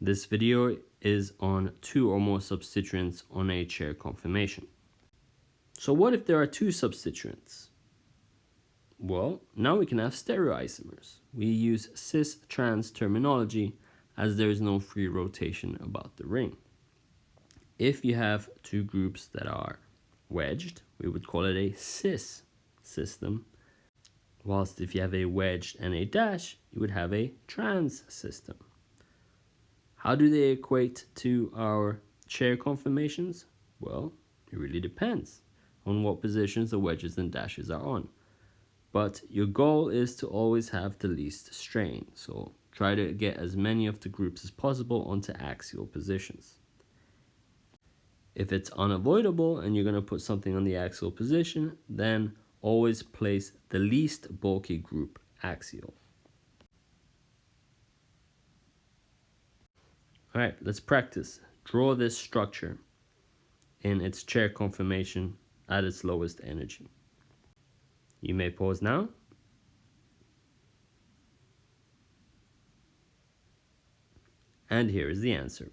This video is on two or more substituents on a chair conformation. So what if there are two substituents? Well, now we can have stereoisomers. We use cis-trans terminology as there is no free rotation about the ring. If you have two groups that are wedged, we would call it a cis system. Whilst if you have a wedged and a dash, you would have a trans system. How do they equate to our chair conformations? Well, it really depends on what positions the wedges and dashes are on. But your goal is to always have the least strain. So try to get as many of the groups as possible onto axial positions. If it's unavoidable and you're going to put something on the axial position, then always place the least bulky group axial. All right, let's practice. Draw this structure in its chair conformation at its lowest energy. You may pause now. And here is the answer.